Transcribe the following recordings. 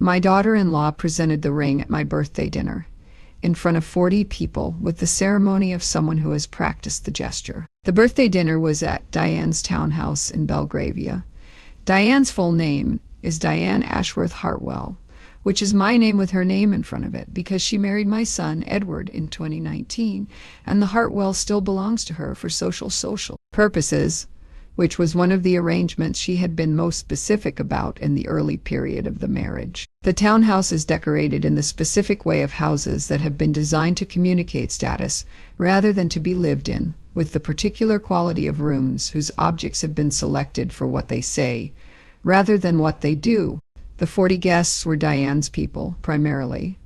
My daughter-in-law presented the ring at my birthday dinner, in front of 40 people, with the ceremony of someone who has practiced the gesture. The birthday dinner was at Diane's townhouse in Belgravia. Diane's full name is Diane Ashworth Hartwell, which is my name with her name in front of it, because she married my son, Edward, in 2019, and the Hartwell still belongs to her for social purposes, which was one of the arrangements she had been most specific about in the early period of the marriage. The townhouse is decorated in the specific way of houses that have been designed to communicate status rather than to be lived in, with the particular quality of rooms whose objects have been selected for what they say, rather than what they do. The 40 guests were Diane's people, primarily,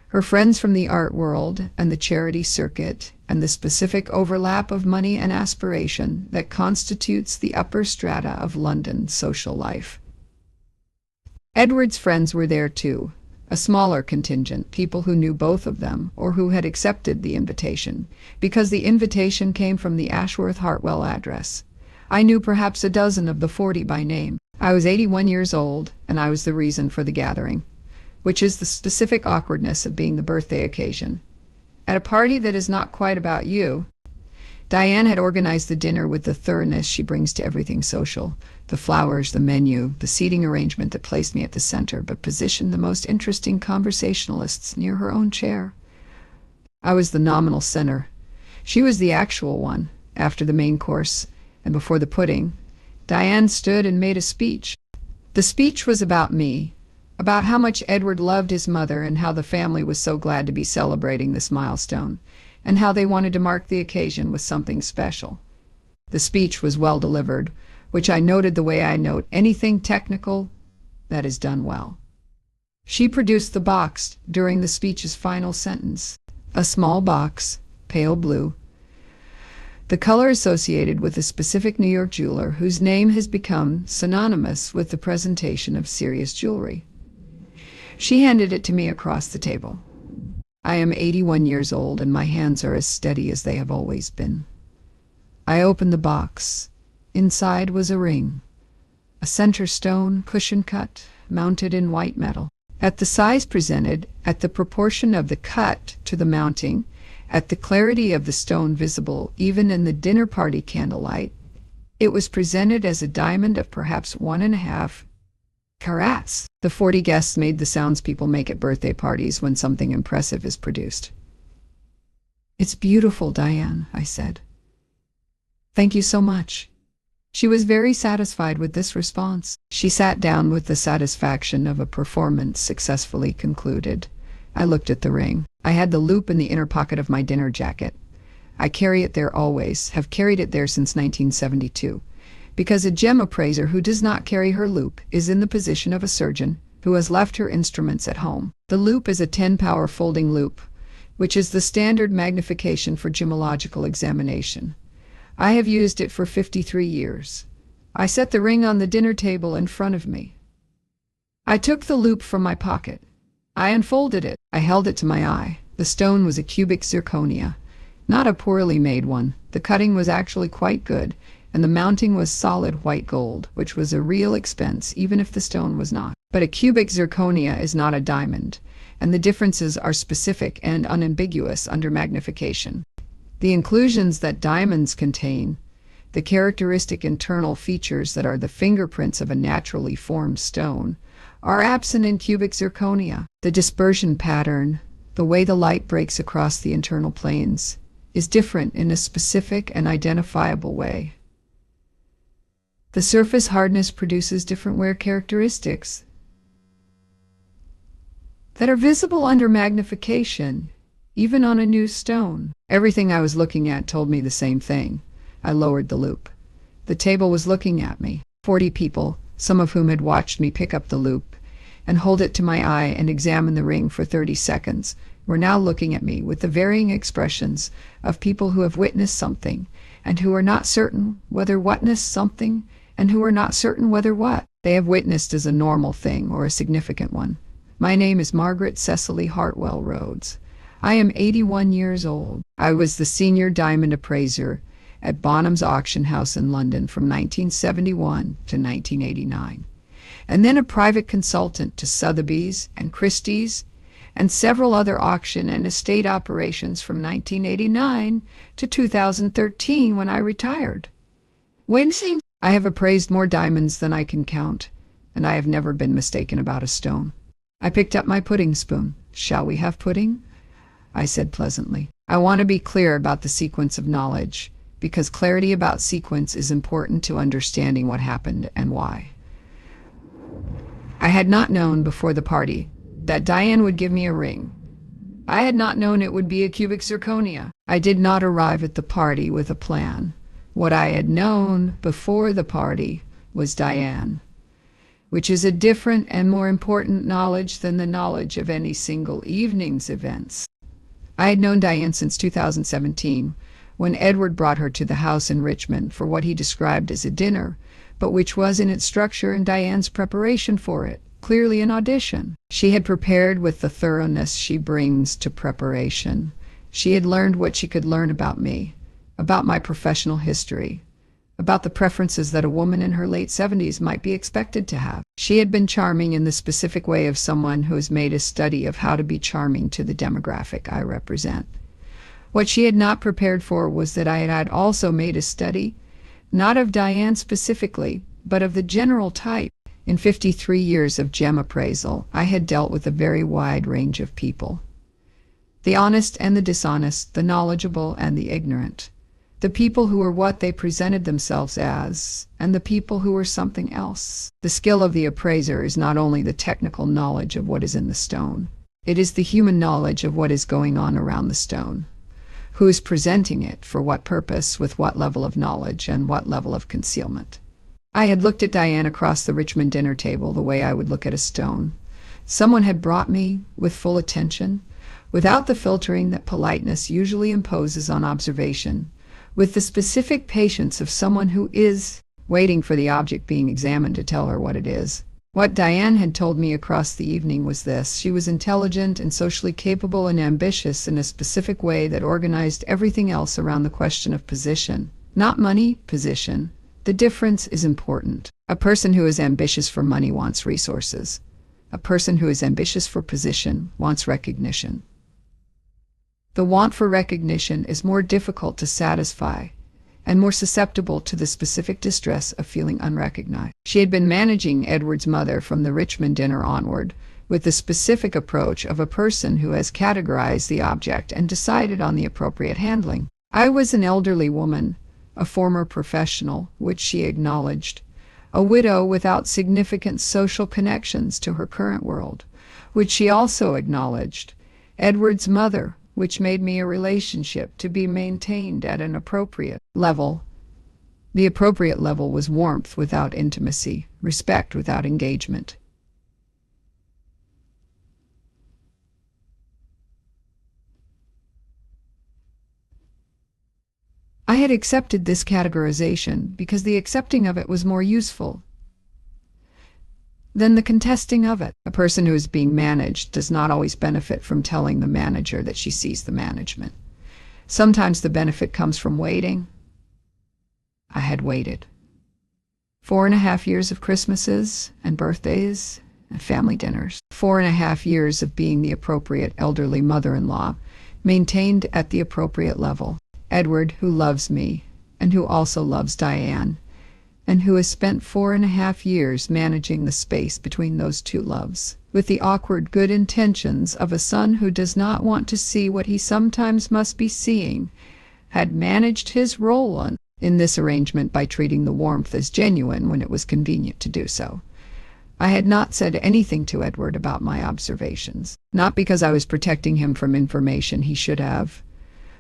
her friends from the art world and the charity circuit, and the specific overlap of money and aspiration that constitutes the upper strata of London's social life. Edward's friends were there too, a smaller contingent, people who knew both of them or who had accepted the invitation, because the invitation came from the Ashworth Hartwell address. I knew perhaps a dozen of the 40 by name. I was 81 years old, and I was the reason for the gathering, which is the specific awkwardness of being the birthday occasion. At a party that is not quite about you, Diane had organized the dinner with the thoroughness she brings to everything social. The flowers, the menu, the seating arrangement that placed me at the center, but positioned the most interesting conversationalists near her own chair. I was the nominal center. She was the actual one. After the main course, and before the pudding, Diane stood and made a speech. The speech was about me, about how much Edward loved his mother and how the family was so glad to be celebrating this milestone, and how they wanted to mark the occasion with something special. The speech was well delivered, which I noted the way I note anything technical that is done well. She produced the box during the speech's final sentence, a small box, pale blue, the color associated with a specific New York jeweler whose name has become synonymous with the presentation of serious jewelry. She handed it to me across the table. I am 81 years old, and my hands are as steady as they have always been. I opened the box. Inside was a ring, a center stone, cushion cut, mounted in white metal. At the size presented, at the proportion of the cut to the mounting, at the clarity of the stone visible even in the dinner party candlelight, it was presented as a diamond of perhaps 1.5 carats. The 40 guests made the sounds people make at birthday parties when something impressive is produced. "It's beautiful, Diane," I said. "Thank you so much." She was very satisfied with this response. She sat down with the satisfaction of a performance successfully concluded. I looked at the ring. I had the loupe in the inner pocket of my dinner jacket. I carry it there always, have carried it there since 1972, because a gem appraiser who does not carry her loupe is in the position of a surgeon who has left her instruments at home. The loupe is a 10-power folding loupe, which is the standard magnification for gemological examination. I have used it for 53 years. I set the ring on the dinner table in front of me. I took the loupe from my pocket. I unfolded it. I held it to my eye. The stone was a cubic zirconia, not a poorly made one. The cutting was actually quite good, and the mounting was solid white gold, which was a real expense even if the stone was not. But a cubic zirconia is not a diamond, and the differences are specific and unambiguous under magnification. The inclusions that diamonds contain, the characteristic internal features that are the fingerprints of a naturally formed stone, are absent in cubic zirconia. The dispersion pattern, the way the light breaks across the internal planes, is different in a specific and identifiable way. The surface hardness produces different wear characteristics that are visible under magnification, even on a new stone. Everything I was looking at told me the same thing. I lowered the loupe. The table was looking at me. 40 people, some of whom had watched me pick up the loupe and hold it to my eye and examine the ring for 30 seconds, were now looking at me with the varying expressions of people who have witnessed something and who are not certain whether witnessed something and who are not certain whether what they have witnessed is a normal thing or a significant one. My name is Margaret Cecily Hartwell Rhodes. I am 81 years old. I was the senior diamond appraiser at Bonham's auction house in London from 1971 to 1989. and then a private consultant to Sotheby's and Christie's and several other auction and estate operations from 1989 to 2013 when I retired. Wincing, I have appraised more diamonds than I can count, and I have never been mistaken about a stone. I picked up my pudding spoon. "Shall we have pudding?" I said pleasantly. I want to be clear about the sequence of knowledge, because clarity about sequence is important to understanding what happened and why. I had not known before the party that Diane would give me a ring. I had not known it would be a cubic zirconia. I did not arrive at the party with a plan. What I had known before the party was Diane, which is a different and more important knowledge than the knowledge of any single evening's events. I had known Diane since 2017, when Edward brought her to the house in Richmond for what he described as a dinner, but which was in its structure and Diane's preparation for it, clearly an audition. She had prepared with the thoroughness she brings to preparation. She had learned what she could learn about me, about my professional history, about the preferences that a woman in her late 70s might be expected to have. She had been charming in the specific way of someone who has made a study of how to be charming to the demographic I represent. What she had not prepared for was that I had also made a study, not of Diane specifically, but of the general type. In 53 years of gem appraisal, I had dealt with a very wide range of people. The honest and the dishonest, the knowledgeable and the ignorant. The people who were what they presented themselves as, and the people who were something else. The skill of the appraiser is not only the technical knowledge of what is in the stone. It is the human knowledge of what is going on around the stone. Who is presenting it, for what purpose, with what level of knowledge, and what level of concealment. I had looked at Diane across the Richmond dinner table the way I would look at a stone. Someone had brought me, with full attention, without the filtering that politeness usually imposes on observation, with the specific patience of someone who is waiting for the object being examined to tell her what it is. What Diane had told me across the evening was this: she was intelligent and socially capable and ambitious in a specific way that organized everything else around the question of position. Not money, position. The difference is important. A person who is ambitious for money wants resources. A person who is ambitious for position wants recognition. The want for recognition is more difficult to satisfy and more susceptible to the specific distress of feeling unrecognized. She had been managing Edward's mother from the Richmond dinner onward, with the specific approach of a person who has categorized the object and decided on the appropriate handling. I was an elderly woman, a former professional, which she acknowledged, a widow without significant social connections to her current world, which she also acknowledged, Edward's mother, which made me a relationship to be maintained at an appropriate level. The appropriate level was warmth without intimacy, respect without engagement. I had accepted this categorization because the accepting of it was more useful than the contesting of it. A person who is being managed does not always benefit from telling the manager that she sees the management. Sometimes the benefit comes from waiting. I had waited. 4.5 years of Christmases and birthdays and family dinners. 4.5 years of being the appropriate elderly mother-in-law, maintained at the appropriate level. Edward, who loves me, and who also loves Diane, and who has spent 4.5 years managing the space between those two loves, with the awkward good intentions of a son who does not want to see what he sometimes must be seeing, had managed his role in this arrangement by treating the warmth as genuine when it was convenient to do so. I had not said anything to Edward about my observations, not because I was protecting him from information he should have,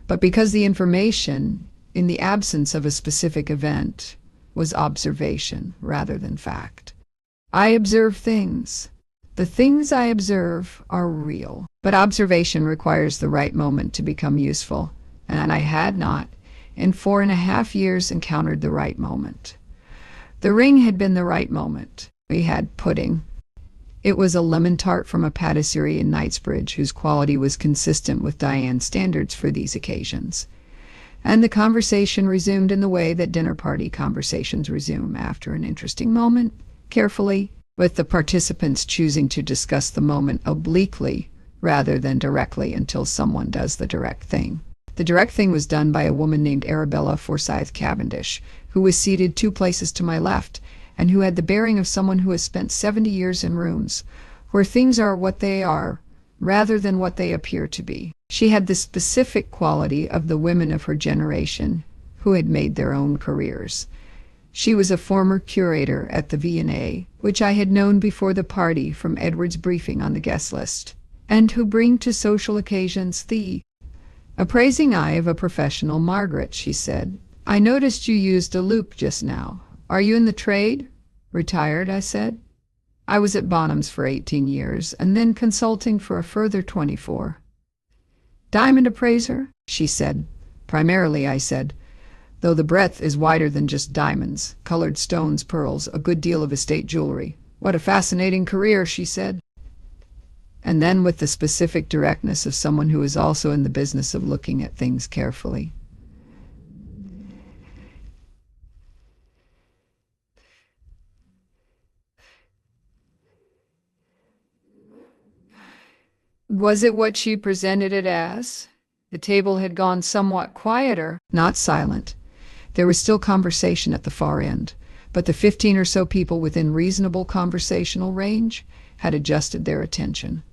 but because the information, in the absence of a specific event, was observation rather than fact. I observe things. The things I observe are real, but observation requires the right moment to become useful, and I had not, in 4.5 years, encountered the right moment. The ring had been the right moment. We had pudding. It was a lemon tart from a patisserie in Knightsbridge whose quality was consistent with Diane's standards for these occasions. And the conversation resumed in the way that dinner party conversations resume after an interesting moment, carefully, with the participants choosing to discuss the moment obliquely rather than directly until someone does the direct thing. The direct thing was done by a woman named Arabella Forsyth Cavendish, who was seated 2 places to my left, and who had the bearing of someone who has spent 70 years in rooms, where things are what they are, rather than what they appear to be. She had the specific quality of the women of her generation, who had made their own careers. She was a former curator at the V&A, which I had known before the party from Edward's briefing on the guest list, and who bring to social occasions the appraising eye of a professional. "Margaret," she said, "I noticed you used a loupe just now. Are you in the trade?" "Retired," I said. "I was at Bonham's for 18 years, and then consulting for a further 24. "Diamond appraiser?" she said. "Primarily," I said, "though the breadth is wider than just diamonds, colored stones, pearls, a good deal of estate jewelry." "What a fascinating career," she said. And then, with the specific directness of someone who is also in the business of looking at things carefully, was it what she presented it as? The table had gone somewhat quieter, not silent. There was still conversation at the far end, but the 15 or so people within reasonable conversational range had adjusted their attention.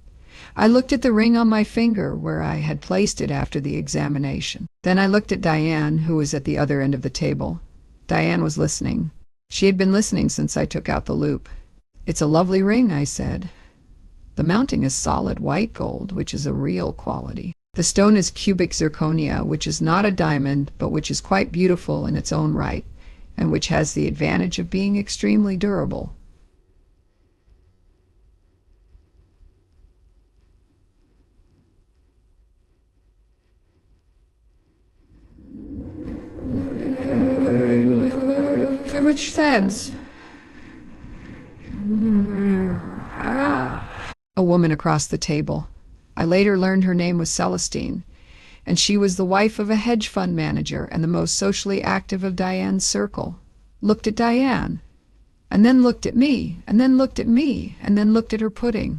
I looked at the ring on my finger where I had placed it after the examination. Then I looked at Diane, who was at the other end of the table. Diane was listening. She had been listening since I took out the loupe. "It's a lovely ring," I said. "The mounting is solid white gold, which is a real quality. The stone is cubic zirconia, which is not a diamond, but which is quite beautiful in its own right, and which has the advantage of being extremely durable." "Which sense?" A woman across the table. I later learned her name was Celestine, and she was the wife of a hedge fund manager and the most socially active of Diane's circle. Looked at Diane, and then looked at me, and then looked at me, and then looked at her pudding.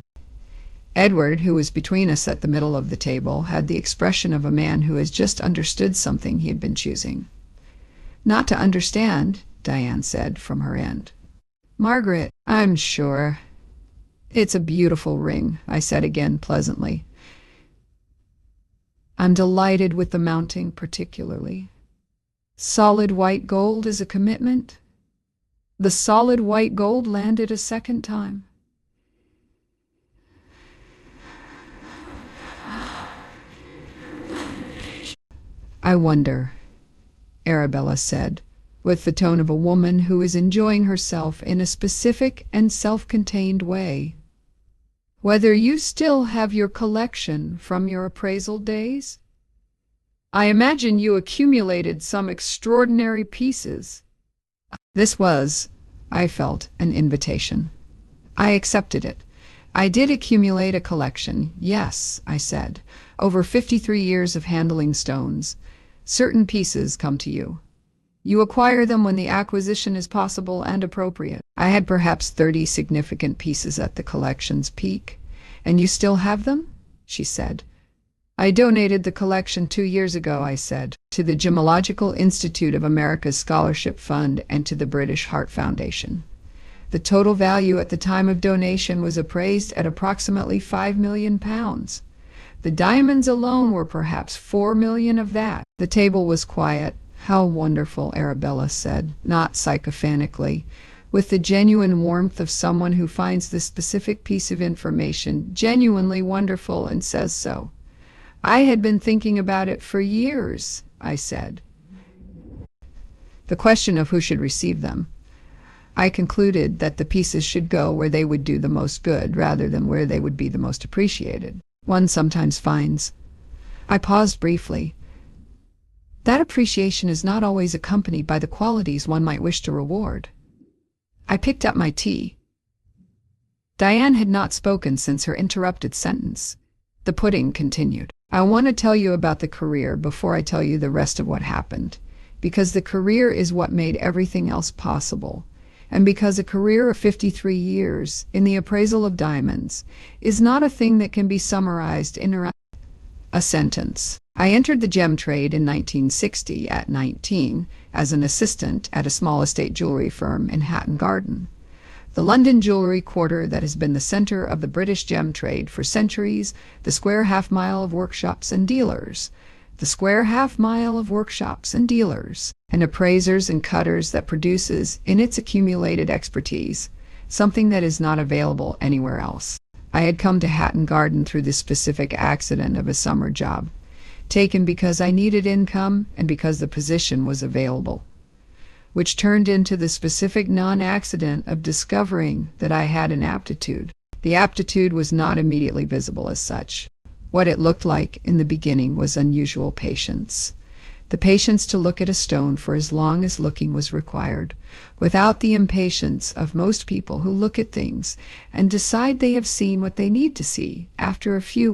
Edward, who was between us at the middle of the table, had the expression of a man who has just understood something he had been choosing. "Not to understand," Diane said from her end. "Margaret, I'm sure." "It's a beautiful ring," I said again pleasantly. "I'm delighted with the mounting particularly. Solid white gold is a commitment." The solid white gold landed a second time. "I wonder," Arabella said, with the tone of a woman who is enjoying herself in a specific and self-contained way, "whether you still have your collection from your appraisal days? I imagine you accumulated some extraordinary pieces." This was, I felt, an invitation. I accepted it. "I did accumulate a collection, yes," I said. "Over 53 years of handling stones. Certain pieces come to you. You acquire them when the acquisition is possible and appropriate. I had perhaps 30 significant pieces at the collection's peak." "And you still have them?" she said. "I donated the collection 2 years ago," I said, "to the Gemological Institute of America's Scholarship Fund and to the British Heart Foundation. The total value at the time of donation was appraised at approximately £5 million. The diamonds alone were perhaps 4 million of that." The table was quiet. "How wonderful," Arabella said, not sycophantically, with the genuine warmth of someone who finds the specific piece of information genuinely wonderful and says so. "I had been thinking about it for years," I said. "The question of who should receive them. I concluded that the pieces should go where they would do the most good rather than where they would be the most appreciated. One sometimes finds—" I paused briefly. "That appreciation is not always accompanied by the qualities one might wish to reward." I picked up my tea. Diane had not spoken since her interrupted sentence. The pudding continued. "I want to tell you about the career before I tell you the rest of what happened, because the career is what made everything else possible, and because a career of 53 years in the appraisal of diamonds is not a thing that can be summarized in a sentence. I entered the gem trade in 1960 at 19 as an assistant at a small estate jewelry firm in Hatton Garden, the London jewelry quarter that has been the center of the British gem trade for centuries, the square half-mile of workshops and dealers, and appraisers and cutters that produces, in its accumulated expertise, something that is not available anywhere else. I had come to Hatton Garden through the specific accident of a summer job, taken because I needed income and because the position was available, which turned into the specific non-accident of discovering that I had an aptitude. The aptitude was not immediately visible as such. What it looked like in the beginning was unusual patience. The patience to look at a stone for as long as looking was required, without the impatience of most people who look at things and decide they have seen what they need to see, after a few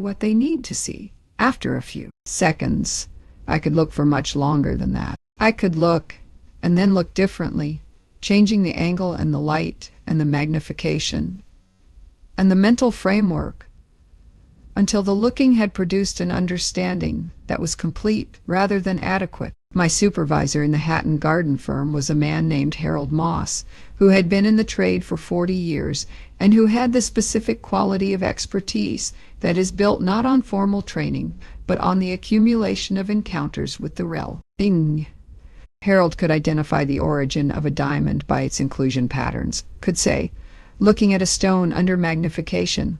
seconds. I could look for much longer than that. I could look and then look differently, changing the angle and the light and the magnification and the mental framework until the looking had produced an understanding that was complete rather than adequate. My supervisor in the Hatton Garden firm was a man named Harold Moss, who had been in the trade for 40 years and who had the specific quality of expertise that is built not on formal training, but on the accumulation of encounters with the real thing. Harold could identify the origin of a diamond by its inclusion patterns, could say, looking at a stone under magnification,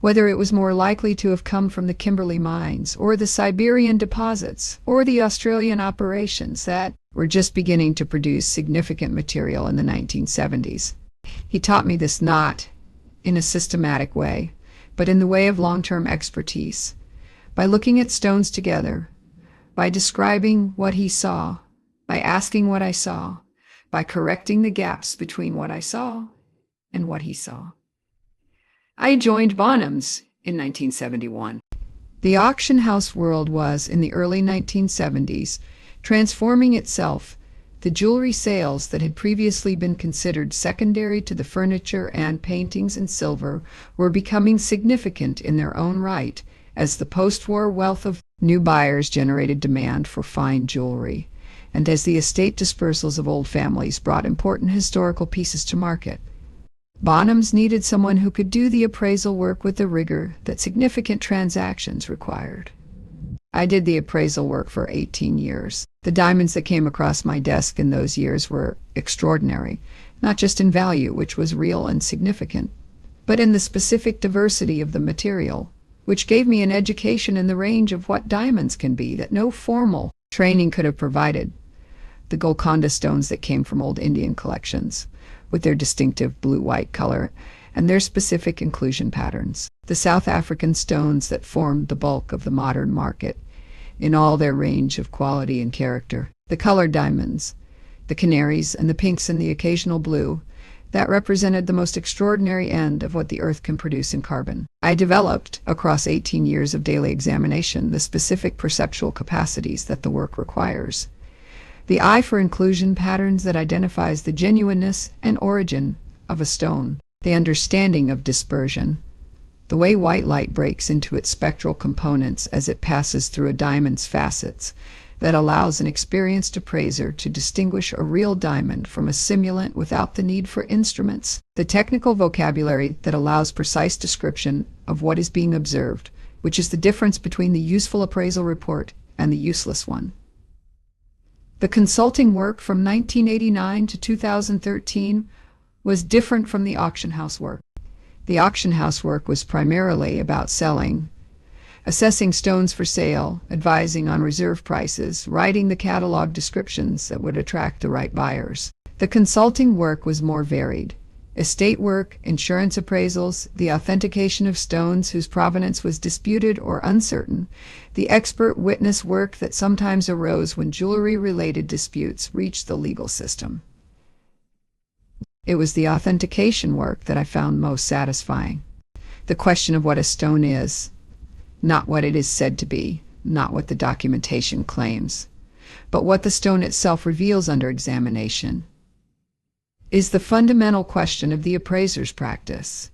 whether it was more likely to have come from the Kimberley mines or the Siberian deposits or the Australian operations that were just beginning to produce significant material in the 1970s. He taught me this not in a systematic way, but in the way of long-term expertise, by looking at stones together, by describing what he saw, by asking what I saw, by correcting the gaps between what I saw and what he saw. I joined Bonhams in 1971. The auction house world was, in the early 1970s, transforming itself. The jewelry sales that had previously been considered secondary to the furniture and paintings and silver were becoming significant in their own right, as the post-war wealth of new buyers generated demand for fine jewelry, and as the estate dispersals of old families brought important historical pieces to market. Bonhams needed someone who could do the appraisal work with the rigor that significant transactions required. I did the appraisal work for 18 years. The diamonds that came across my desk in those years were extraordinary, not just in value, which was real and significant, but in the specific diversity of the material, which gave me an education in the range of what diamonds can be that no formal training could have provided. The Golconda stones that came from old Indian collections, with their distinctive blue-white color and their specific inclusion patterns. The South African stones that formed the bulk of the modern market, in all their range of quality and character. The colored diamonds, the canaries and the pinks and the occasional blue, that represented the most extraordinary end of what the earth can produce in carbon. I developed, across 18 years of daily examination, the specific perceptual capacities that the work requires. The eye for inclusion patterns that identifies the genuineness and origin of a stone, the understanding of dispersion, the way white light breaks into its spectral components as it passes through a diamond's facets, that allows an experienced appraiser to distinguish a real diamond from a simulant without the need for instruments, the technical vocabulary that allows precise description of what is being observed, which is the difference between the useful appraisal report and the useless one. The consulting work from 1989 to 2013 was different from the auction house work. The auction house work was primarily about selling, assessing stones for sale, advising on reserve prices, writing the catalog descriptions that would attract the right buyers. The consulting work was more varied. Estate work, insurance appraisals, the authentication of stones whose provenance was disputed or uncertain, the expert witness work that sometimes arose when jewelry-related disputes reached the legal system. It was the authentication work that I found most satisfying. The question of what a stone is, not what it is said to be, not what the documentation claims, but what the stone itself reveals under examination. is the fundamental question of the appraiser's practice.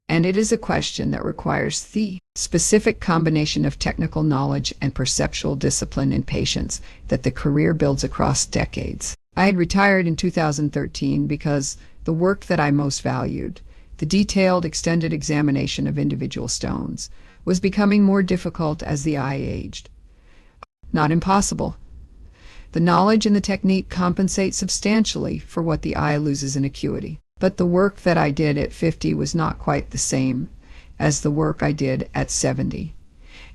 And it is a question that requires the specific combination of technical knowledge and perceptual discipline and patience that the career builds across decades. I had retired in 2013 because the work that I most valued, the detailed, extended examination of individual stones, was becoming more difficult as the eye aged. Not impossible. The knowledge and the technique compensate substantially for what the eye loses in acuity. But the work that I did at 50 was not quite the same as the work I did at 70.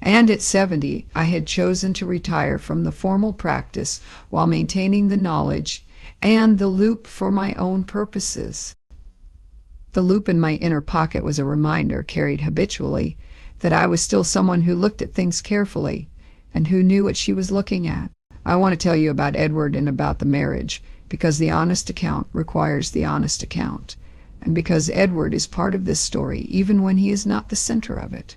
And at 70, I had chosen to retire from the formal practice while maintaining the knowledge and the loupe for my own purposes. The loupe in my inner pocket was a reminder, carried habitually, that I was still someone who looked at things carefully and who knew what she was looking at. I want to tell you about Edward and about the marriage, because the honest account requires the honest account, and because Edward is part of this story, even when he is not the center of it.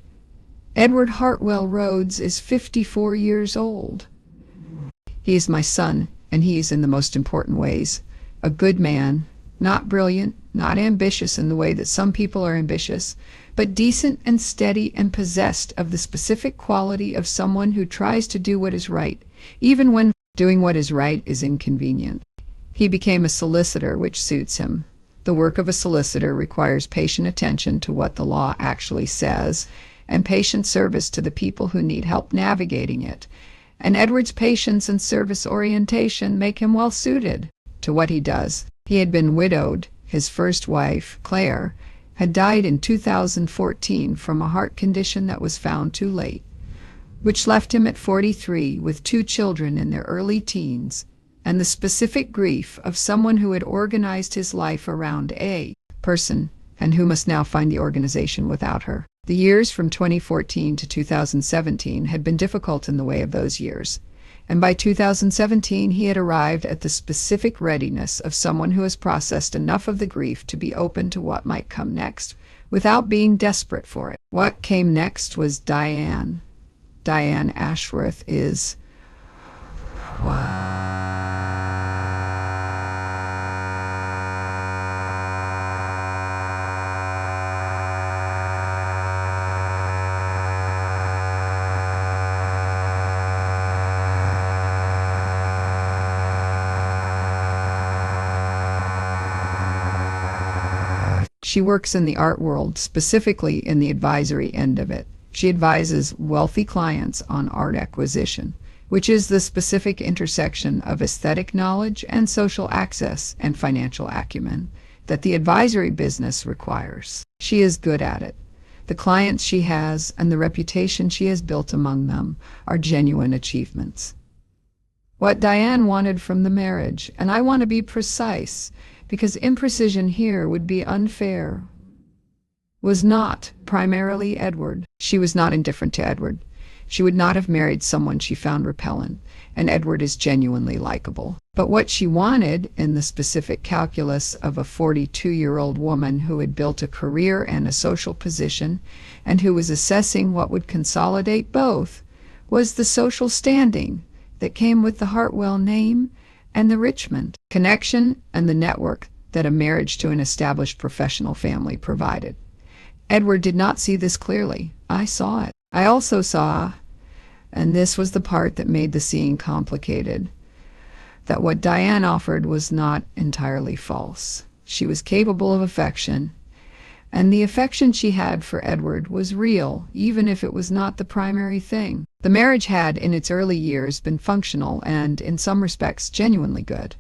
Edward Hartwell Rhodes is 54 years old. He is my son, and he is in the most important ways a good man, not brilliant, not ambitious in the way that some people are ambitious, but decent and steady and possessed of the specific quality of someone who tries to do what is right, even when doing what is right is inconvenient. He became a solicitor, which suits him. The work of a solicitor requires patient attention to what the law actually says, and patient service to the people who need help navigating it. And Edward's patience and service orientation make him well suited to what he does. He had been widowed. His first wife, Claire, had died in 2014 from a heart condition that was found too late, which left him at 43 with 2 children in their early teens, and the specific grief of someone who had organized his life around a person and who must now find the organization without her. The years from 2014 to 2017 had been difficult in the way of those years, and by 2017 he had arrived at the specific readiness of someone who has processed enough of the grief to be open to what might come next, without being desperate for it. What came next was Diane. Diane Ashworth is... wow. She works in the art world, specifically in the advisory end of it. She advises wealthy clients on art acquisition, which is the specific intersection of aesthetic knowledge and social access and financial acumen that the advisory business requires. She is good at it. The clients she has and the reputation she has built among them are genuine achievements. What Diane wanted from the marriage, and I want to be precise, because imprecision here would be unfair, was not primarily Edward. She was not indifferent to Edward. She would not have married someone she found repellent, and Edward is genuinely likable. But what she wanted, in the specific calculus of a 42-year-old woman who had built a career and a social position, and who was assessing what would consolidate both, was the social standing that came with the Hartwell name and the Richmond connection and the network that a marriage to an established professional family provided. Edward did not see this clearly. I saw it. I also saw, and this was the part that made the seeing complicated, that what Diane offered was not entirely false. She was capable of affection, and the affection she had for Edward was real, even if it was not the primary thing. The marriage had, in its early years, been functional and, in some respects, genuinely good.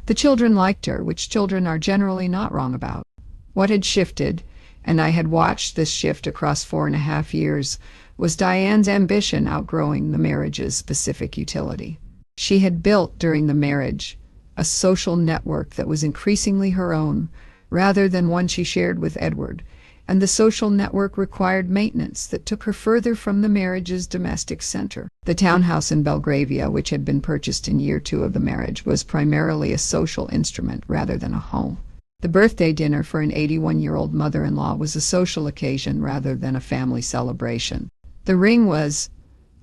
The children liked her, which children are generally not wrong about. What had shifted, and I had watched this shift across 4.5 years, was Diane's ambition outgrowing the marriage's specific utility. She had built, during the marriage, a social network that was increasingly her own, rather than one she shared with Edward, and the social network required maintenance that took her further from the marriage's domestic center. The townhouse in Belgravia, which had been purchased in year 2 of the marriage, was primarily a social instrument rather than a home. The birthday dinner for an 81-year-old mother-in-law was a social occasion rather than a family celebration. The ring was,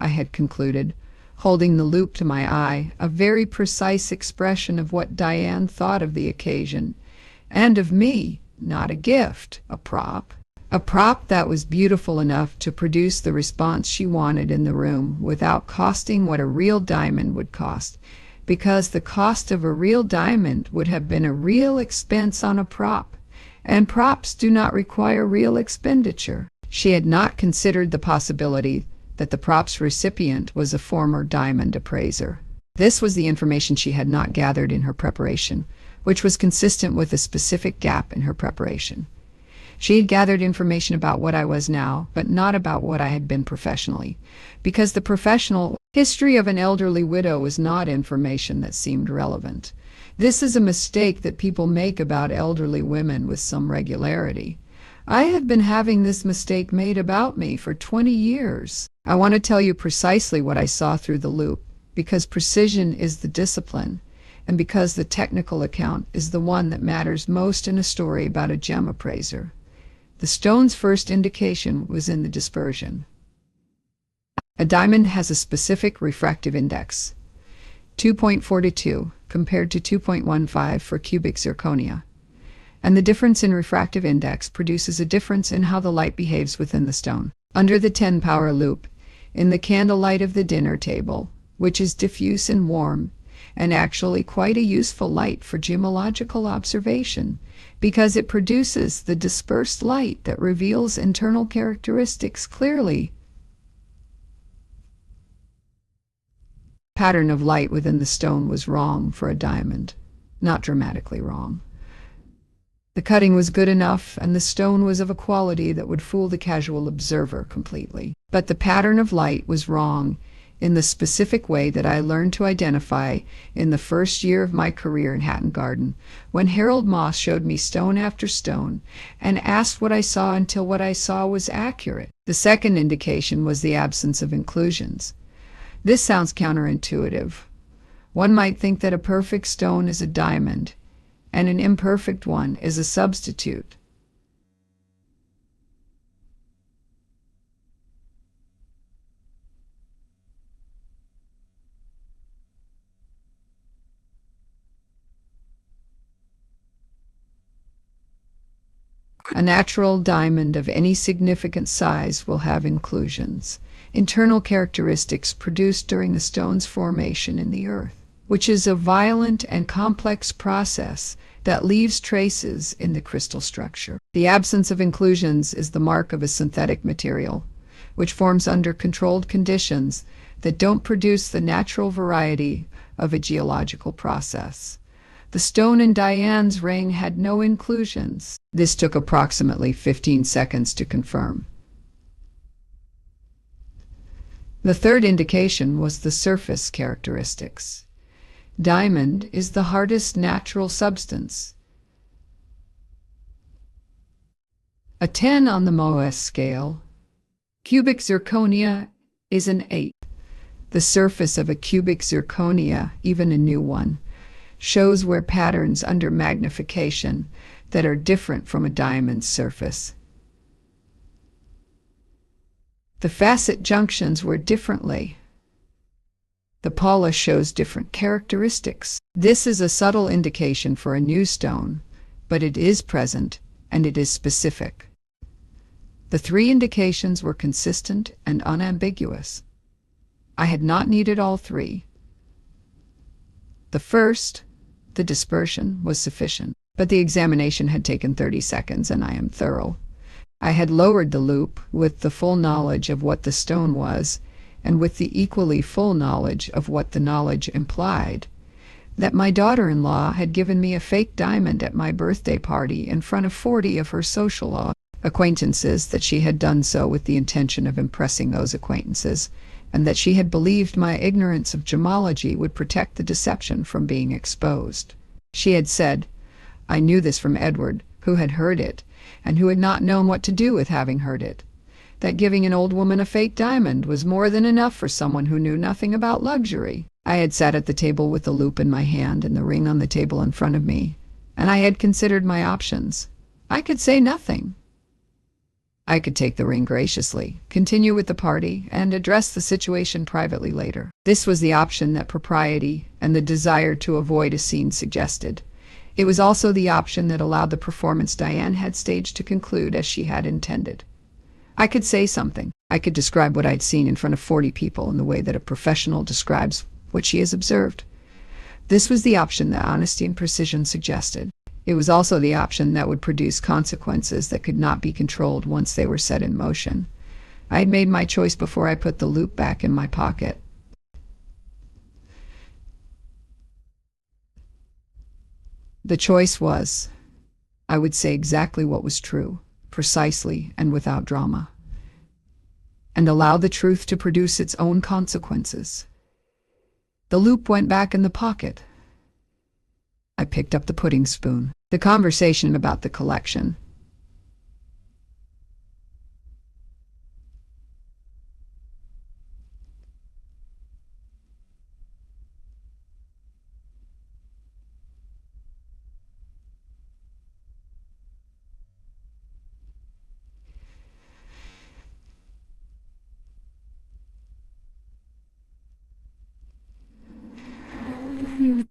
I had concluded, holding the loupe to my eye, a very precise expression of what Diane thought of the occasion, and of me, not a gift, a prop. A prop that was beautiful enough to produce the response she wanted in the room without costing what a real diamond would cost, because the cost of a real diamond would have been a real expense on a prop, and props do not require real expenditure. She had not considered the possibility that the prop's recipient was a former diamond appraiser. This was the information she had not gathered in her preparation, which was consistent with a specific gap in her preparation. She had gathered information about what I was now, but not about what I had been professionally, because the professional history of an elderly widow was not information that seemed relevant. This is a mistake that people make about elderly women with some regularity. I have been having this mistake made about me for 20 years. I want to tell you precisely what I saw through the loupe, because precision is the discipline, and because the technical account is the one that matters most in a story about a gem appraiser. The stone's first indication was in the dispersion. A diamond has a specific refractive index, 2.42 compared to 2.15 for cubic zirconia, and the difference in refractive index produces a difference in how the light behaves within the stone. Under the 10-power loupe, in the candlelight of the dinner table, which is diffuse and warm, and actually quite a useful light for gemological observation, because it produces the dispersed light that reveals internal characteristics clearly. Pattern of light within the stone was wrong for a diamond, not dramatically wrong. The cutting was good enough, and the stone was of a quality that would fool the casual observer completely. But the pattern of light was wrong in the specific way that I learned to identify in the first year of my career in Hatton Garden, when Harold Moss showed me stone after stone and asked what I saw until what I saw was accurate. The second indication was the absence of inclusions. This sounds counterintuitive. One might think that a perfect stone is a diamond, and an imperfect one is a substitute. A natural diamond of any significant size will have inclusions, internal characteristics produced during the stone's formation in the earth, which is a violent and complex process that leaves traces in the crystal structure. The absence of inclusions is the mark of a synthetic material, which forms under controlled conditions that don't produce the natural variety of a geological process. The stone in Diane's ring had no inclusions. This took approximately 15 seconds to confirm. The third indication was the surface characteristics. Diamond is the hardest natural substance. A 10 on the Mohs scale. Cubic zirconia is an 8. The surface of a cubic zirconia, even a new one, shows where patterns under magnification that are different from a diamond's surface. The facet junctions were differently. The polish shows different characteristics. This is a subtle indication for a new stone, but it is present and it is specific. The three indications were consistent and unambiguous. I had not needed all three. The first, the dispersion, was sufficient, but the examination had taken 30 seconds, and I am thorough. I had lowered the loupe with the full knowledge of what the stone was, and with the equally full knowledge of what the knowledge implied, that my daughter-in-law had given me a fake diamond at my birthday party in front of 40 of her social acquaintances, that she had done so with the intention of impressing those acquaintances, and that she had believed my ignorance of gemology would protect the deception from being exposed. She had said, I knew this from Edward, who had heard it, and who had not known what to do with having heard it, that giving an old woman a fake diamond was more than enough for someone who knew nothing about luxury. I had sat at the table with the loupe in my hand and the ring on the table in front of me, and I had considered my options. I could say nothing. I could take the ring graciously, continue with the party, and address the situation privately later. This was the option that propriety and the desire to avoid a scene suggested. It was also the option that allowed the performance Diane had staged to conclude as she had intended. I could say something. I could describe what I'd seen in front of 40 people in the way that a professional describes what she has observed. This was the option that honesty and precision suggested. It was also the option that would produce consequences that could not be controlled once they were set in motion. I had made my choice before I put the loupe back in my pocket. The choice was, I would say exactly what was true, precisely and without drama, and allow the truth to produce its own consequences. The loupe went back in the pocket. I picked up the pudding spoon. The conversation about the collection.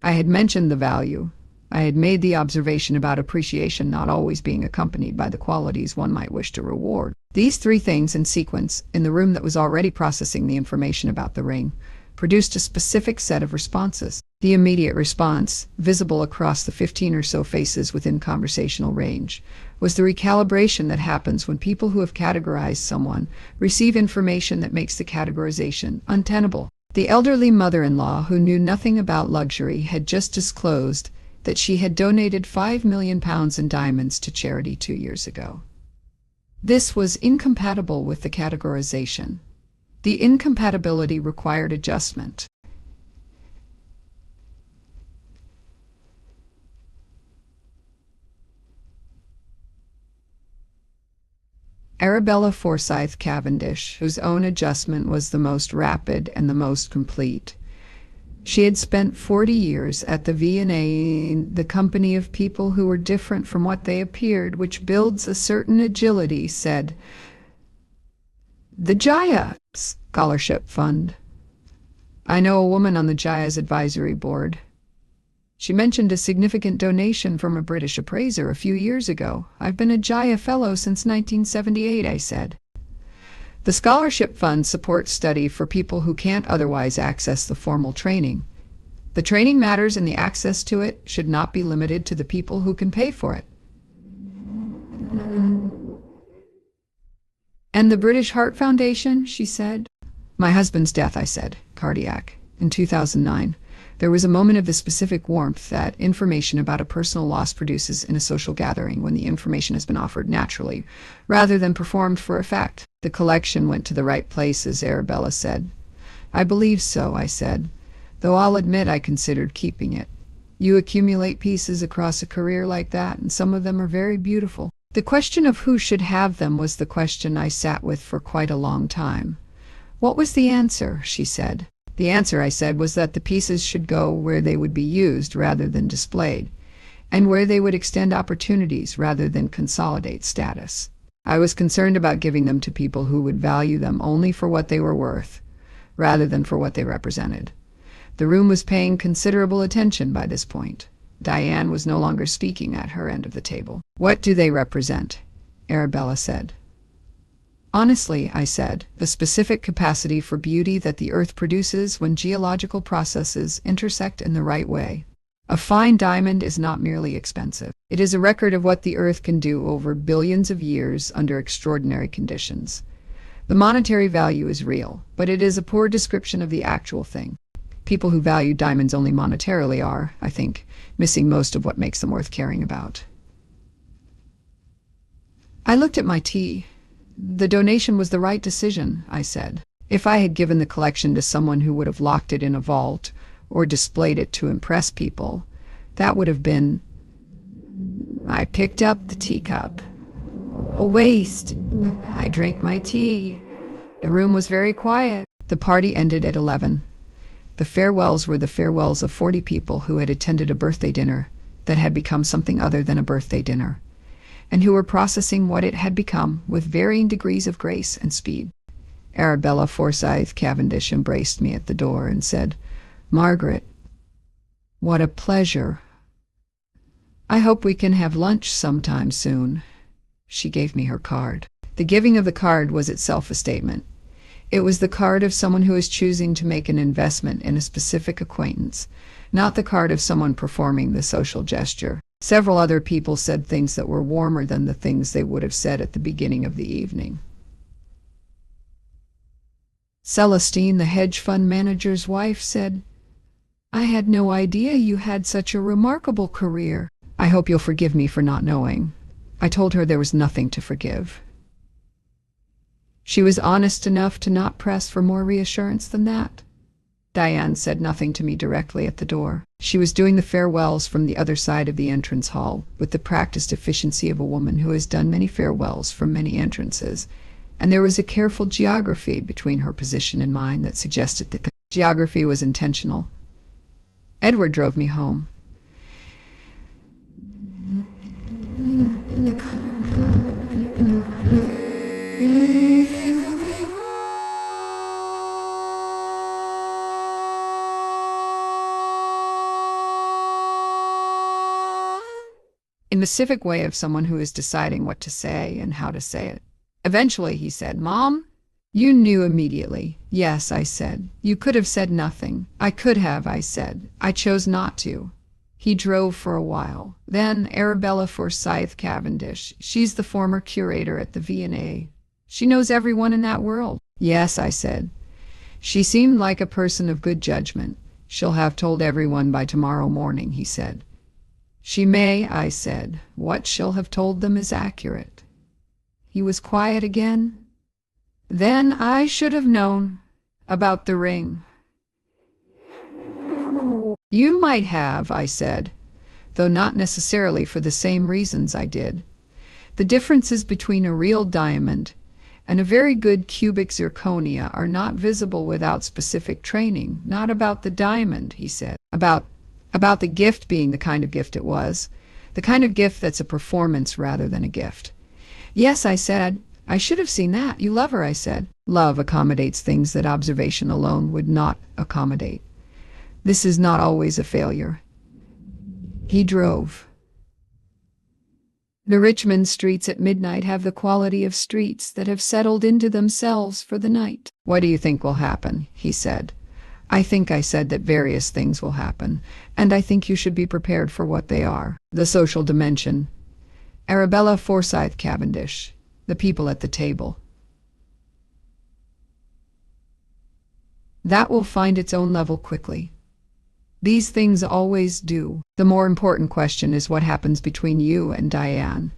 I had mentioned the value. I had made the observation about appreciation not always being accompanied by the qualities one might wish to reward. These three things in sequence, in the room that was already processing the information about the ring, produced a specific set of responses. The immediate response, visible across the 15 or so faces within conversational range, was the recalibration that happens when people who have categorized someone receive information that makes the categorization untenable. The elderly mother-in-law, who knew nothing about luxury, had just disclosed that she had donated £5 million in diamonds to charity 2 years ago. This was incompatible with the categorization. The incompatibility required adjustment. Arabella Forsyth Cavendish, whose own adjustment was the most rapid and the most complete. She had spent 40 years at the V&A, the company of people who were different from what they appeared, which builds a certain agility, said, "The Jaya Scholarship Fund. I know a woman on the Jaya's advisory board. She mentioned a significant donation from a British appraiser a few years ago. I've been a Jaya Fellow since 1978, I said. The scholarship fund supports study for people who can't otherwise access the formal training. The training matters and the access to it should not be limited to the people who can pay for it." "And the British Heart Foundation?" she said. "My husband's death," I said, cardiac, in 2009. There was a moment of the specific warmth that information about a personal loss produces in a social gathering when the information has been offered naturally, rather than performed for effect. "The collection went to the right places," Arabella said. "I believe so," I said, "though I'll admit I considered keeping it. You accumulate pieces across a career like that, and some of them are very beautiful." The question of who should have them was the question I sat with for quite a long time. "What was the answer?" she said. "The answer," I said, "was that the pieces should go where they would be used rather than displayed, and where they would extend opportunities rather than consolidate status. I was concerned about giving them to people who would value them only for what they were worth, rather than for what they represented." The room was paying considerable attention by this point. Diane was no longer speaking at her end of the table. "What do they represent?" Arabella said. "Honestly," I said, "the specific capacity for beauty that the earth produces when geological processes intersect in the right way. A fine diamond is not merely expensive. It is a record of what the earth can do over billions of years under extraordinary conditions. The monetary value is real, but it is a poor description of the actual thing. People who value diamonds only monetarily are, I think, missing most of what makes them worth caring about." I looked at my tea. "The donation was the right decision," I said. "If I had given the collection to someone who would have locked it in a vault or displayed it to impress people, that would have been—" I picked up the teacup. "A waste." I drank my tea. The room was very quiet. The party ended at 11. The farewells were the farewells of 40 people who had attended a birthday dinner that had become something other than a birthday dinner, and who were processing what it had become with varying degrees of grace and speed. Arabella Forsyth Cavendish embraced me at the door and said, "Margaret, what a pleasure." I hope we can have lunch sometime soon. She gave me her card. The giving of the card was itself a statement. It was the card of someone who is choosing to make an investment in a specific acquaintance, not the card of someone performing the social gesture. Several other people said things that were warmer than the things they would have said at the beginning of the evening. Celestine, the hedge fund manager's wife, said, "I had no idea you had such a remarkable career. I hope you'll forgive me for not knowing." I told her there was nothing to forgive. She was honest enough to not press for more reassurance than that. Diane said nothing to me directly at the door. She was doing the farewells from the other side of the entrance hall, with the practiced efficiency of a woman who has done many farewells from many entrances, and there was a careful geography between her position and mine that suggested that the geography was intentional. Edward drove me home. In the civic way of someone who is deciding what to say and how to say it. Eventually, he said, "Mom, you knew immediately." "Yes," I said. "You could have said nothing." "I could have," I said. "I chose not to." He drove for a while. Then Arabella Forsyth Cavendish. She's the former curator at the V&A. She knows everyone in that world. "Yes," I said. "She seemed like a person of good judgment. She'll have told everyone by tomorrow morning," he said. "She may," I said. "What she'll have told them is accurate." He was quiet again. "Then I should have known about the ring." "You might have," I said, "though not necessarily for the same reasons I did. The differences between a real diamond and a very good cubic zirconia are not visible without specific training. Not about the diamond," he said. About the gift being the kind of gift it was, the kind of gift that's a performance rather than a gift. "Yes," I said. "I should have seen that. You love her," I said. Love accommodates things that observation alone would not accommodate. This is not always a failure. He drove. The Richmond streets at midnight have the quality of streets that have settled into themselves for the night. "What do you think will happen?" he said. I said that various things will happen, and I think you should be prepared for what they are. The social dimension. Arabella Forsyth Cavendish. The people at the table. That will find its own level quickly. These things always do. The more important question is what happens between you and Diane,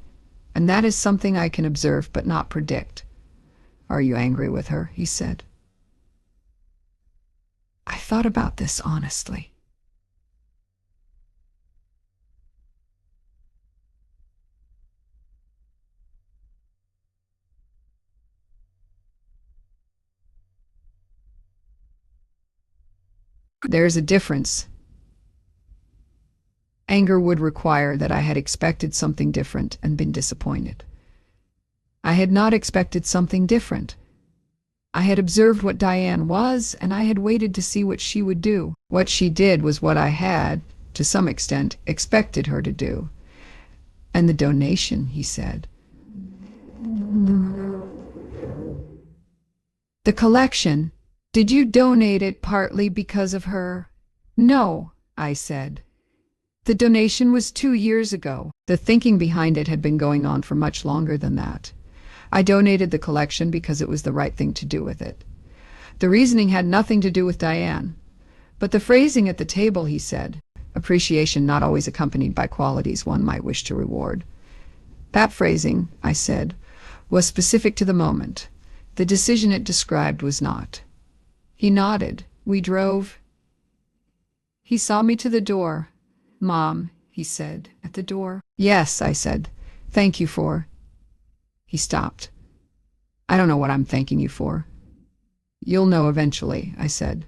and that is something I can observe but not predict. "Are you angry with her?" he said. I thought about this honestly. There's a difference. Anger would require that I had expected something different and been disappointed. I had not expected something different. I had observed what Diane was, and I had waited to see what she would do. What she did was what I had, to some extent, expected her to do. "And the donation," he said. "The collection. Did you donate it partly because of her?" "No," I said. "The donation was 2 years ago." The thinking behind it had been going on for much longer than that. I donated the collection because it was the right thing to do with it. The reasoning had nothing to do with Diane. But the phrasing at the table, he said, appreciation not always accompanied by qualities one might wish to reward. That phrasing, I said, was specific to the moment. The decision it described was not. He nodded. We drove. He saw me to the door. "Mom," he said, at the door. "Yes," I said. "Thank you for..." He stopped. "I don't know what I'm thanking you for." "You'll know eventually," I said.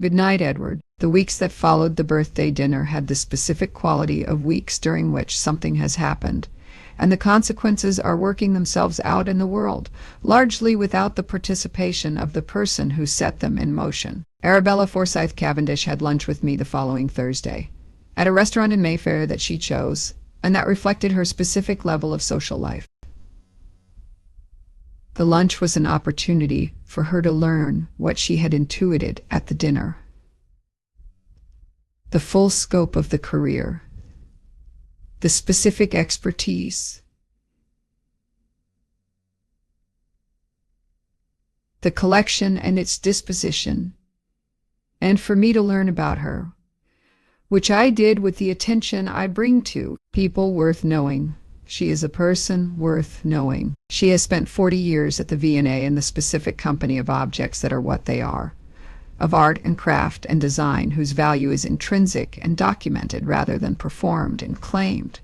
"Good night, Edward." The weeks that followed the birthday dinner had the specific quality of weeks during which something has happened, and the consequences are working themselves out in the world, largely without the participation of the person who set them in motion. Arabella Forsyth Cavendish had lunch with me the following Thursday, at a restaurant in Mayfair that she chose, and that reflected her specific level of social life. The lunch was an opportunity for her to learn what she had intuited at the dinner. The full scope of the career, the specific expertise, the collection and its disposition, and for me to learn about her, which I did with the attention I bring to people worth knowing. She is a person worth knowing. She has spent 40 years at the V&A in the specific company of objects that are what they are, of art and craft and design whose value is intrinsic and documented rather than performed and claimed.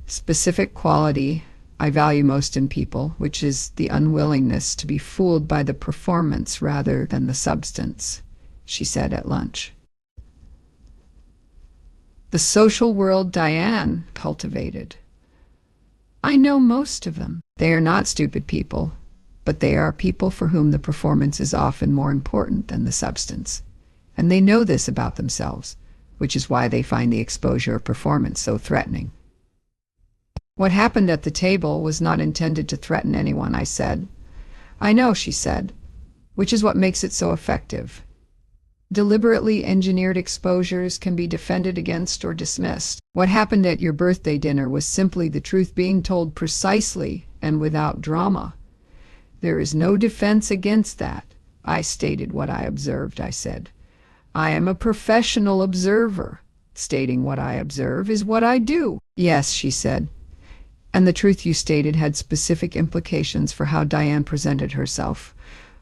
Specific quality I value most in people, which is the unwillingness to be fooled by the performance rather than the substance, she said at lunch. The social world Diane cultivated. I know most of them. They are not stupid people, but they are people for whom the performance is often more important than the substance. And they know this about themselves, which is why they find the exposure of performance so threatening. What happened at the table was not intended to threaten anyone, I said. I know, she said, which is what makes it so effective. Deliberately engineered exposures can be defended against or dismissed. What happened at your birthday dinner was simply the truth being told precisely and without drama. There is no defense against that. I stated what I observed, I said. I am a professional observer. Stating what I observe is what I do. Yes, she said. And the truth you stated had specific implications for how Diane presented herself,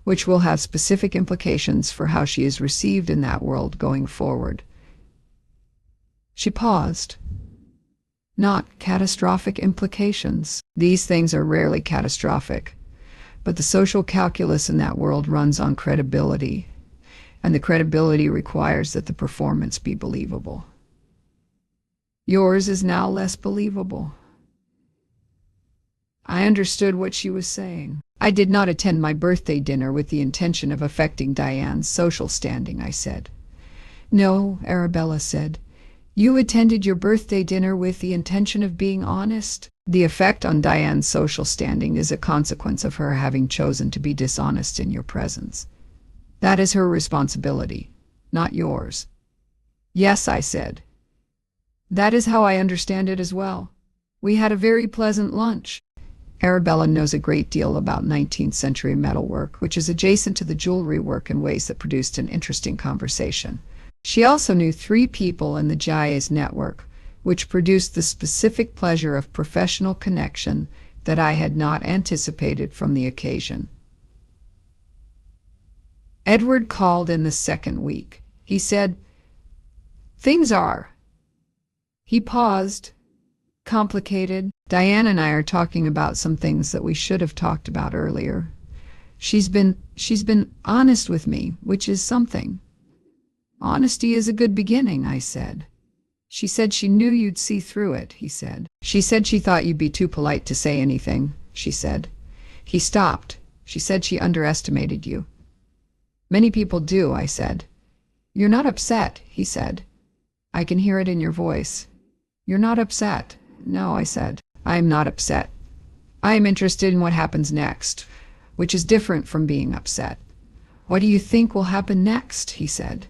which will have specific implications for how she is received in that world going forward. She paused. Not catastrophic implications. These things are rarely catastrophic, but the social calculus in that world runs on credibility, and the credibility requires that the performance be believable. Yours is now less believable. I understood what she was saying. I did not attend my birthday dinner with the intention of affecting Diane's social standing, I said. No, Arabella said. You attended your birthday dinner with the intention of being honest. The effect on Diane's social standing is a consequence of her having chosen to be dishonest in your presence. That is her responsibility, not yours. Yes, I said. That is how I understand it as well. We had a very pleasant lunch. Arabella knows a great deal about 19th century metalwork, which is adjacent to the jewelry work in ways that produced an interesting conversation. She also knew 3 people in the Jai's network, which produced the specific pleasure of professional connection that I had not anticipated from the occasion. Edward called in the second week. He said, "Things are." He paused. Complicated. Diane and I are talking about some things that we should have talked about earlier. She's been honest with me, which is something. Honesty is a good beginning, I said. She said she knew you'd see through it, he said. She said she thought you'd be too polite to say anything, she said. He stopped. She said she underestimated you. Many people do, I said. You're not upset, he said. I can hear it in your voice. You're not upset. No, I said. I am not upset. I am interested in what happens next, which is different from being upset. What do you think will happen next? He said.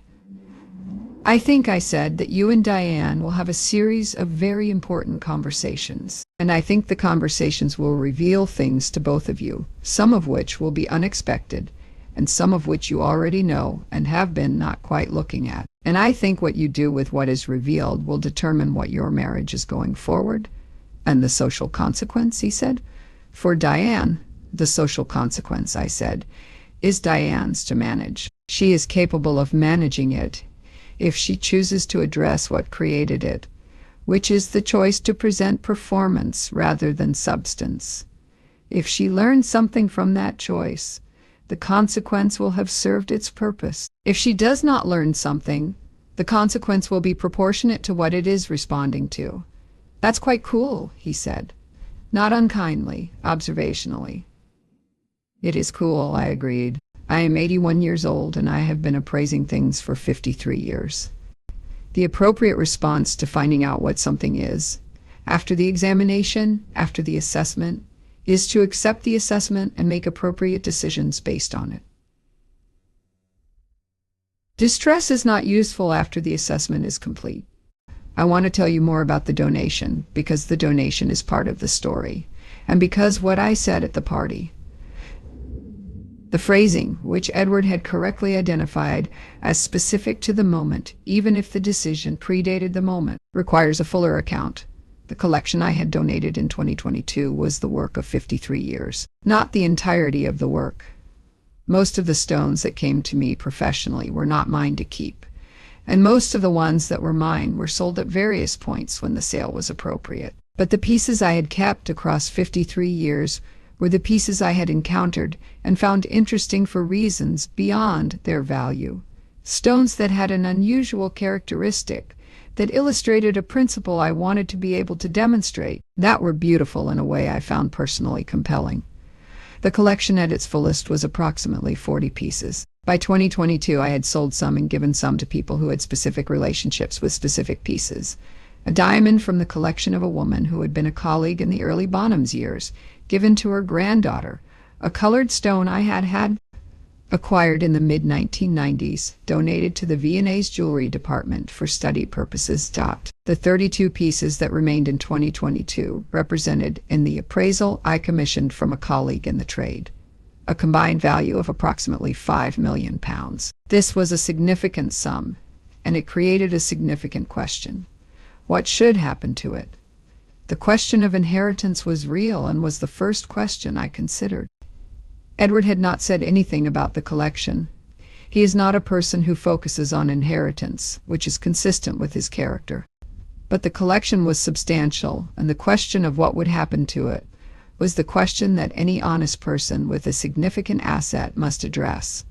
I think, I said, that you and Diane will have a series of very important conversations, and I think the conversations will reveal things to both of you, some of which will be unexpected, and some of which you already know and have been not quite looking at. And I think what you do with what is revealed will determine what your marriage is going forward. And the social consequence, he said. For Diane, the social consequence, I said, is Diane's to manage. She is capable of managing it if she chooses to address what created it, which is the choice to present performance rather than substance. If she learns something from that choice, the consequence will have served its purpose. If she does not learn something, the consequence will be proportionate to what it is responding to. That's quite cool, he said, not unkindly, observationally. It is cool, I agreed. I am 81 years old and I have been appraising things for 53 years. The appropriate response to finding out what something is, after the examination, after the assessment, is to accept the assessment and make appropriate decisions based on it. Distress is not useful after the assessment is complete. I want to tell you more about the donation because the donation is part of the story, and because what I said at the party. The phrasing, which Edward had correctly identified as specific to the moment, even if the decision predated the moment, requires a fuller account. The collection I had donated in 2022 was the work of 53 years, not the entirety of the work. Most of the stones that came to me professionally were not mine to keep, and most of the ones that were mine were sold at various points when the sale was appropriate. But the pieces I had kept across 53 years were the pieces I had encountered and found interesting for reasons beyond their value. Stones that had an unusual characteristic that illustrated a principle I wanted to be able to demonstrate, that were beautiful in a way I found personally compelling. The collection at its fullest was approximately 40 pieces. By 2022, I had sold some and given some to people who had specific relationships with specific pieces. A diamond from the collection of a woman who had been a colleague in the early Bonham's years, given to her granddaughter. A colored stone I had acquired in the mid-1990s, donated to the V&A's jewelry department for study purposes. The 32 pieces that remained in 2022 represented in the appraisal I commissioned from a colleague in the trade, a combined value of approximately £5 million. This was a significant sum, and it created a significant question. What should happen to it? The question of inheritance was real and was the first question I considered. Edward had not said anything about the collection. He is not a person who focuses on inheritance, which is consistent with his character. But the collection was substantial, and the question of what would happen to it was the question that any honest person with a significant asset must address.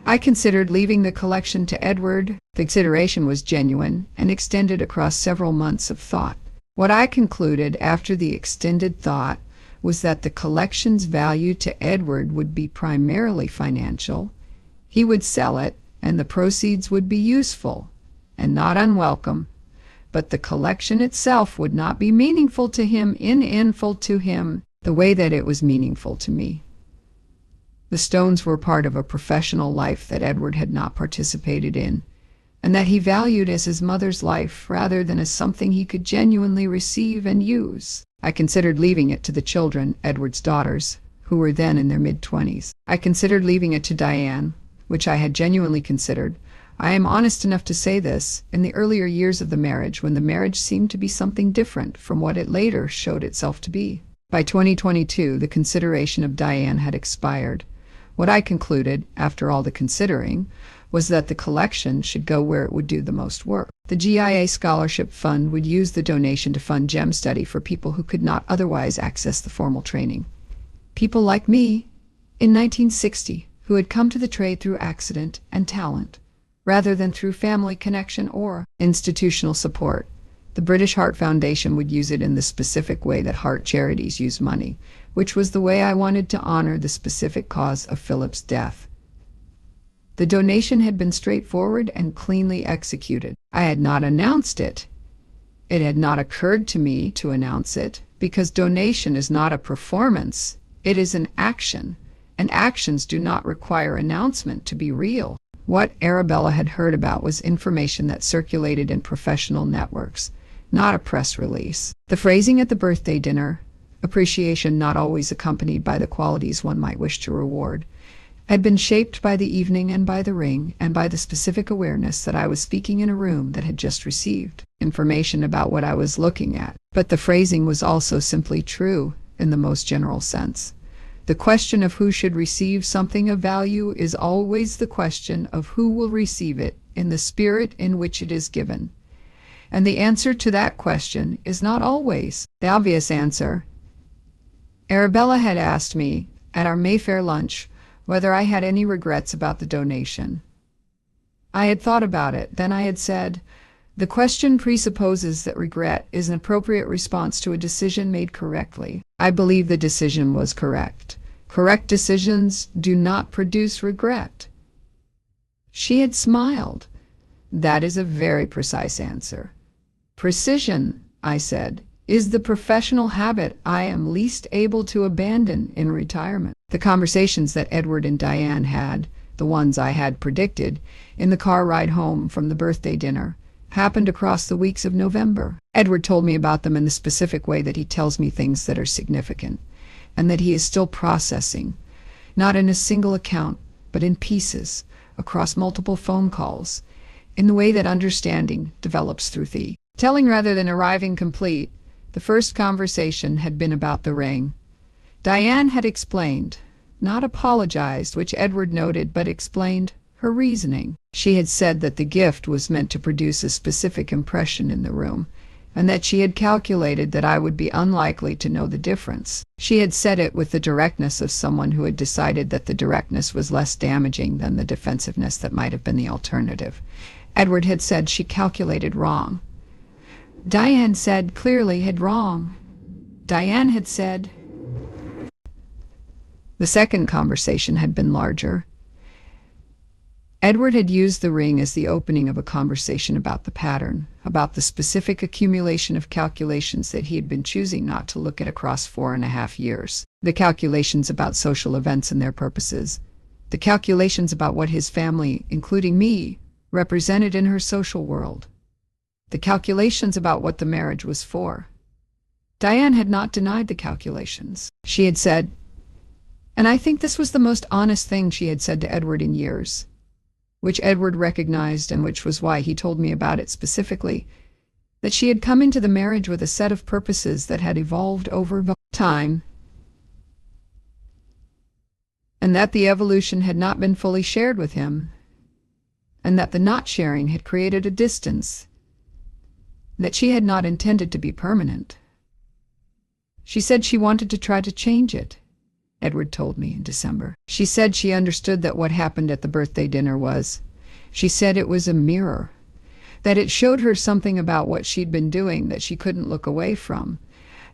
I considered leaving the collection to Edward. The consideration was genuine and extended across several months of thought. What I concluded after the extended thought was that the collection's value to Edward would be primarily financial. He would sell it, and the proceeds would be useful and not unwelcome, but the collection itself would not be meaningful to him the way that it was meaningful to me. The stones were part of a professional life that Edward had not participated in, and that he valued as his mother's life rather than as something he could genuinely receive and use. I considered leaving it to the children, Edward's daughters, who were then in their mid-20s. I considered leaving it to Diane, which I had genuinely considered. I am honest enough to say this, in the earlier years of the marriage, when the marriage seemed to be something different from what it later showed itself to be. By 2022, the consideration of Diane had expired. What I concluded, after all the considering, was that the collection should go where it would do the most work. The GIA Scholarship Fund would use the donation to fund gem study for people who could not otherwise access the formal training. People like me, in 1960, who had come to the trade through accident and talent, rather than through family connection or institutional support. The British Heart Foundation would use it in the specific way that heart charities use money, which was the way I wanted to honor the specific cause of Philip's death. The donation had been straightforward and cleanly executed. I had not announced it. It had not occurred to me to announce it, because donation is not a performance. It is an action, and actions do not require announcement to be real. What Arabella had heard about was information that circulated in professional networks, not a press release. The phrasing at the birthday dinner, appreciation not always accompanied by the qualities one might wish to reward, had been shaped by the evening and by the ring and by the specific awareness that I was speaking in a room that had just received information about what I was looking at. But the phrasing was also simply true in the most general sense. The question of who should receive something of value is always the question of who will receive it in the spirit in which it is given. And the answer to that question is not always the obvious answer. Arabella had asked me at our Mayfair lunch whether I had any regrets about the donation. I had thought about it. Then I had said, the question presupposes that regret is an appropriate response to a decision made correctly. I believe the decision was correct. Correct decisions do not produce regret. She had smiled. That is a very precise answer. Precision, I said, is the professional habit I am least able to abandon in retirement. The conversations that Edward and Diane had, the ones I had predicted, in the car ride home from the birthday dinner, happened across the weeks of November. Edward told me about them in the specific way that he tells me things that are significant, and that he is still processing, not in a single account, but in pieces, across multiple phone calls, in the way that understanding develops through the telling rather than arriving complete. The first conversation had been about the ring. Diane had explained, not apologized, which Edward noted, but explained her reasoning. She had said that the gift was meant to produce a specific impression in the room, and that she had calculated that I would be unlikely to know the difference. She had said it with the directness of someone who had decided that the directness was less damaging than the defensiveness that might have been the alternative. Edward had said she calculated wrong. Diane said clearly had wrong. Diane had said. The second conversation had been larger. Edward had used the ring as the opening of a conversation about the pattern, about the specific accumulation of calculations that he had been choosing not to look at across 4.5 years. The calculations about social events and their purposes. The calculations about what his family, including me, represented in her social world. The calculations about what the marriage was for. Diane had not denied the calculations. She had said, and I think this was the most honest thing she had said to Edward in years, which Edward recognized and which was why he told me about it specifically, that she had come into the marriage with a set of purposes that had evolved over time, and that the evolution had not been fully shared with him, and that the not sharing had created a distance that she had not intended to be permanent. She said she wanted to try to change it, Edward told me in December. She said she understood that what happened at the birthday dinner was, she said it was a mirror, that it showed her something about what she'd been doing that she couldn't look away from.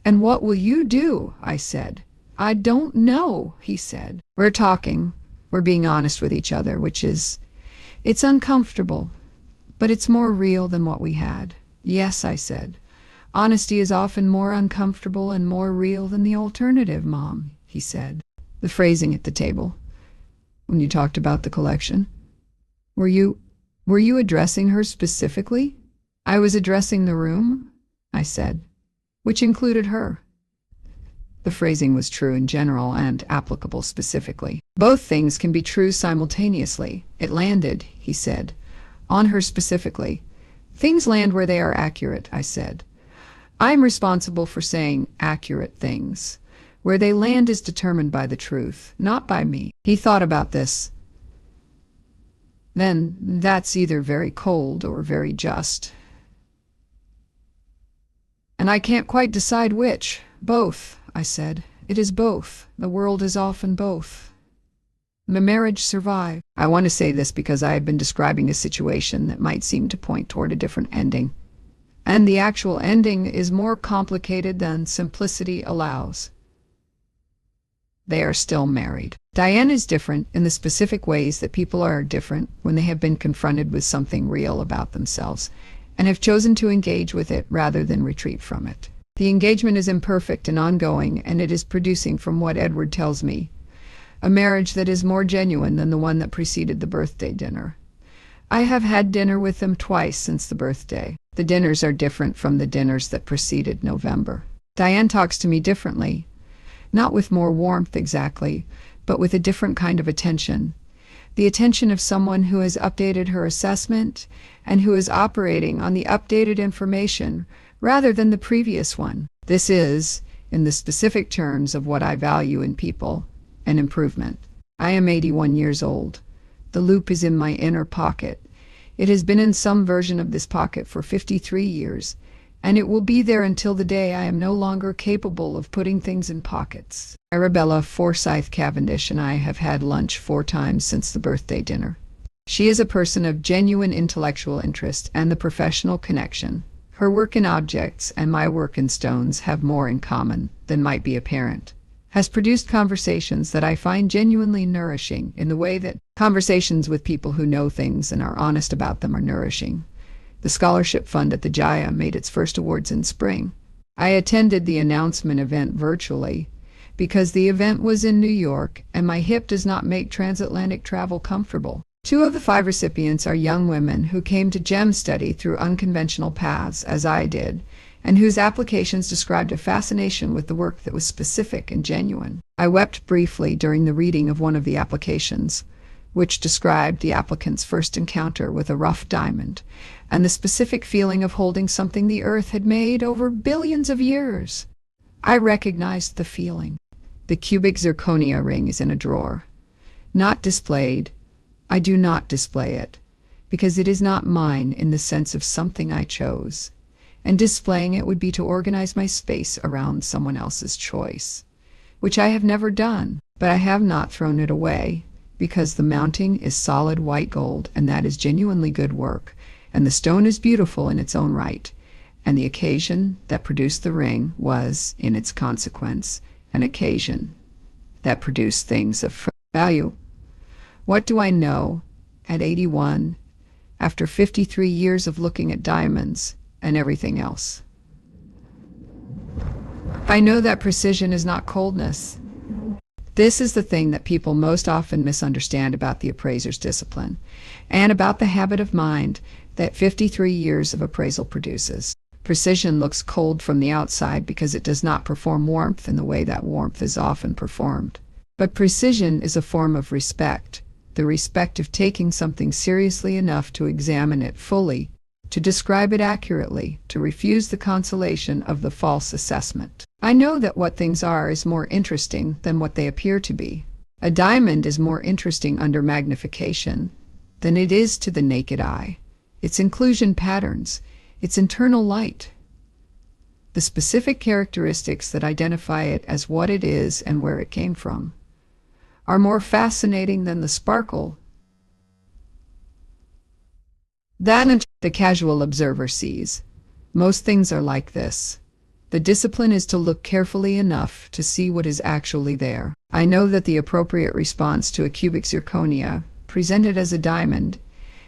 And what will you do? I said. I don't know, he said. We're talking, we're being honest with each other, which is, it's uncomfortable, but it's more real than what we had. Yes, I said. Honesty is often more uncomfortable and more real than the alternative, Mom, he said. The phrasing at the table, when you talked about the collection, were you addressing her specifically? I was addressing the room, I said, which included her. The phrasing was true in general and applicable specifically. Both things can be true simultaneously. It landed, he said, on her specifically. Things land where they are accurate, I said. I'm responsible for saying accurate things. Where they land is determined by the truth, not by me. He thought about this. Then that's either very cold or very just. And I can't quite decide which. Both, I said. It is both. The world is often both. The marriage survived. I want to say this because I have been describing a situation that might seem to point toward a different ending. And the actual ending is more complicated than simplicity allows. They are still married. Diane is different in the specific ways that people are different when they have been confronted with something real about themselves and have chosen to engage with it rather than retreat from it. The engagement is imperfect and ongoing, and it is producing, from what Edward tells me, a marriage that is more genuine than the one that preceded the birthday dinner. I have had dinner with them twice since the birthday. The dinners are different from the dinners that preceded November. Diane talks to me differently, not with more warmth exactly, but with a different kind of attention. The attention of someone who has updated her assessment and who is operating on the updated information rather than the previous one. This is, in the specific terms of what I value in people, an improvement. I am 81 years old. The loupe is in my inner pocket. It has been in some version of this pocket for 53 years, and it will be there until the day I am no longer capable of putting things in pockets. Arabella Forsyth Cavendish and I have had lunch 4 times since the birthday dinner. She is a person of genuine intellectual interest and the professional connection. Her work in objects and my work in stones have more in common than might be apparent. has produced conversations that I find genuinely nourishing in the way that conversations with people who know things and are honest about them are nourishing. The scholarship fund at the Jaya made its first awards in spring. I attended the announcement event virtually because the event was in New York and my hip does not make transatlantic travel comfortable. 2 of the 5 recipients are young women who came to GEM study through unconventional paths, as I did, and whose applications described a fascination with the work that was specific and genuine. I wept briefly during the reading of one of the applications, which described the applicant's first encounter with a rough diamond and the specific feeling of holding something the earth had made over billions of years. I recognized the feeling. The cubic zirconia ring is in a drawer, not displayed. I do not display it, because it is not mine in the sense of something I chose, and displaying it would be to organize my space around someone else's choice, which I have never done, but I have not thrown it away, because the mounting is solid white gold, and that is genuinely good work, and the stone is beautiful in its own right, and the occasion that produced the ring was, in its consequence, an occasion that produced things of value. What do I know at 81, after 53 years of looking at diamonds and everything else? I know that precision is not coldness. This is the thing that people most often misunderstand about the appraiser's discipline and about the habit of mind that 53 years of appraisal produces. Precision looks cold from the outside because it does not perform warmth in the way that warmth is often performed. But precision is a form of respect, the respect of taking something seriously enough to examine it fully, to describe it accurately, to refuse the consolation of the false assessment. I know that what things are is more interesting than what they appear to be. A diamond is more interesting under magnification than it is to the naked eye. Its inclusion patterns, its internal light, the specific characteristics that identify it as what it is and where it came from, are more fascinating than the sparkle that the casual observer sees. Most things are like this. The discipline is to look carefully enough to see what is actually there. I know that the appropriate response to a cubic zirconia, presented as a diamond,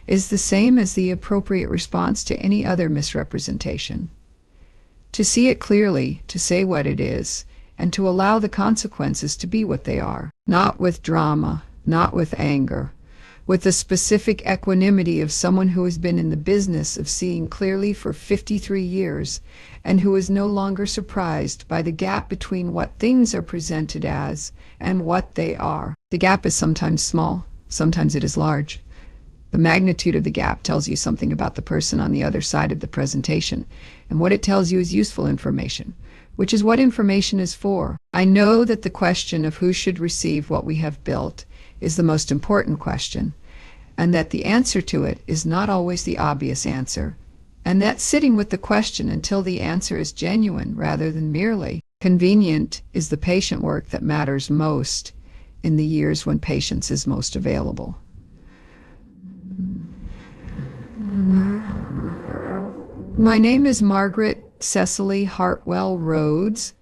is the same as the appropriate response to any other misrepresentation. To see it clearly, to say what it is, and to allow the consequences to be what they are, not with drama, not with anger, with the specific equanimity of someone who has been in the business of seeing clearly for 53 years and who is no longer surprised by the gap between what things are presented as and what they are. The gap is sometimes small, sometimes it is large. The magnitude of the gap tells you something about the person on the other side of the presentation, and what it tells you is useful information, which is what information is for. I know that the question of who should receive what we have built is the most important question, and that the answer to it is not always the obvious answer, and that sitting with the question until the answer is genuine rather than merely convenient is the patient work that matters most in the years when patience is most available. My name is Margaret Cecily Hartwell Rhodes.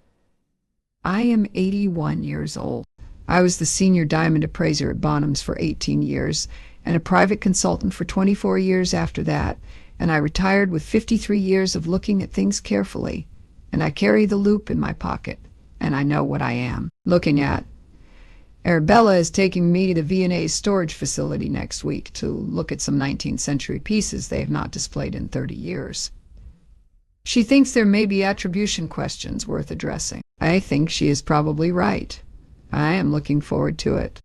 I am 81 years old. I was the senior diamond appraiser at Bonhams for 18 years and a private consultant for 24 years after that, and I retired with 53 years of looking at things carefully, and I carry the loupe in my pocket, and I know what I am looking at. Arabella is taking me to the V&A's storage facility next week to look at some 19th century pieces they have not displayed in 30 years. She thinks there may be attribution questions worth addressing. I think she is probably right. I am looking forward to it.